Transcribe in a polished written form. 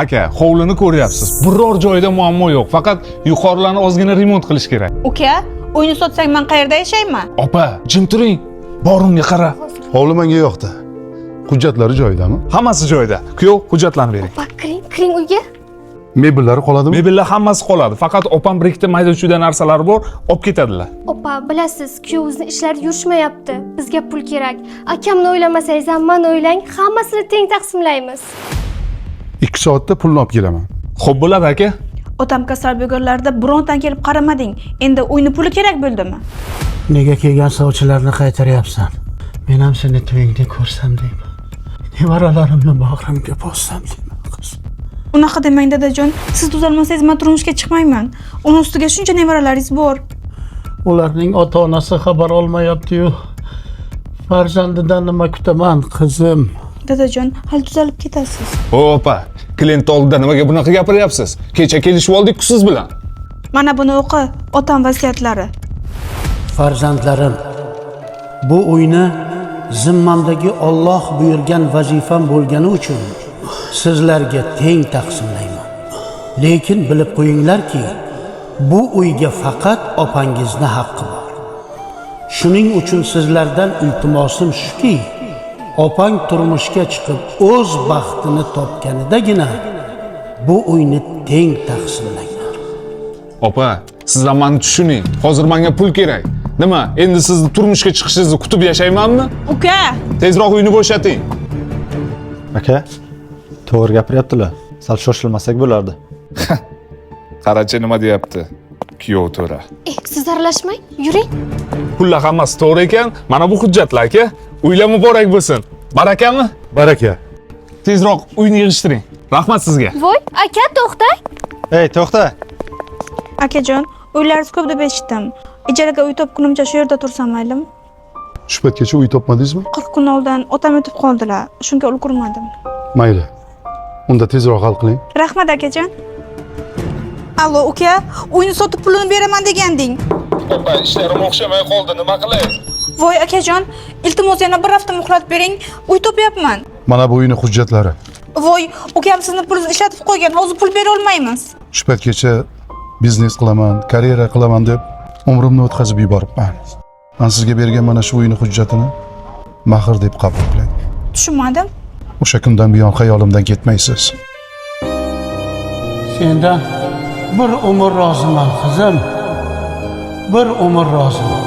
Aka, hovlini ko'ryapsiz. Biror joyda muammo yo'q. Faqat yuqorilarni ozgina remont qilish kerak. Uka, uyni sotsang men qayerda yashayman? Opa, jim turing. Borimga qara. Hovli menga yoqdi. Hujjatlari joyidami? Hammasi joyida. Kuyov, hujjatlarni bering. Opa, kiring uyga. Mebellari qoladimi? Mebellar hammasi qoladi. Faqat opam bir ikkita mayda-chuyda narsalar bor, olib ketadilar. Opa, bilasiz, kuyovingizni ishlari yurishmayapti. Bizga pul kerak. Akamni o'ylamasangiz ham meni o'ylang, hammasini teng taqsimlaymiz. 2 soatda pulni olib kelaman. Xo'p bo'ladi, aka. Otam kasal bo'lganlarida birontan kelib qaramading. Endi uyni puli kerak bo'ldimi? Nega kelgan sovchilarni qaytaryapsan? Men ham seni to'yingda ko'rsam deyman. Nevaralarimni bag'rimga bossam deyman qiz. Unaqa demang dadajon. Siz tuzalmasangiz men turmushga chiqmayman. Uning ustiga shuncha nevaralaringiz bor. Ularning ota-onasi xabar olmayapti-yu. Farzandidan nima kutaman, qizim? Dadajon, hali tuzalib ketasiz. Opa, klient oldida nimaga bunaqa gapiryapsiz? Kecha kelishib oldik-ku siz bilan. Mana buni o'qi, otam vasiyatlari. Farzandlarim, bu uyni zimmamdagi Alloh buyurgan vazifam bo'lgani uchun sizlarga teng taqsimlayman. Lekin bilib qo'yinglarki, bu uyga faqat opangizni haqqi bor. Shuning uchun sizlardan iltimosim shuki, opang turmushga chiqib o'z baxtini topganidagina bu uyni teng taqsimlayman. Opa, siz ham meni tushuning. Hozir menga pul kerak. Nima? Endi sizni turmushga chiqishingizni kutib yashaymanmi? Uka, Tezroq uyni bo'shating. Aka, to'g'ri gapiryaptilar. Sal shoshilmasak bo'lardi. Qarachi nima deyapti? Kuyov to'ra. Siz aralashmang, yuring. Pullar hammasi to'g'ri ekan. Mana bu hujjatlar, aka. Uylar muborak bo'lsin. Barakami? Baraka. Tezroq uyni yig'ishtiring. Rahmat sizga. Voy, aka, to'xtang. Ey, to'xta. akajon, uylaringiz ko'p deb eshitdim. Ijaraga uy topgunimcha shu yerda tursam maylimi? Shu paytgacha uy topmadingizmi? 40 kun oldin otam o'tib qoldilar. Shunga ulgurmadim. Mayli. Unda tezroq hal qiling. Rahmat akajon. Allo, uka, uyni sotib pulini beraman deganding. Opa, ishlarim o'xshamay qoldi. Nima qilay? Voy akajon, iltimos yana bir hafta muhlat bering. Uy topyapman. Mana bu uyning hujjatlari. Voy, ukam sizni pulingizni ishlatib qo'ygan. Hozir pul bera olmaymiz. Shu paytgacha biznes qilaman, karyera qilaman deb umrimni o'tkazib yuboribman. Men sizga bergan mana shu uyning hujjatini mahr deb qabul qiling. Tushunmadim. O'sha kundan buyon xayolimdan ketmaysiz. Sendan bir umr roziman, qizim. Bir umr roziman.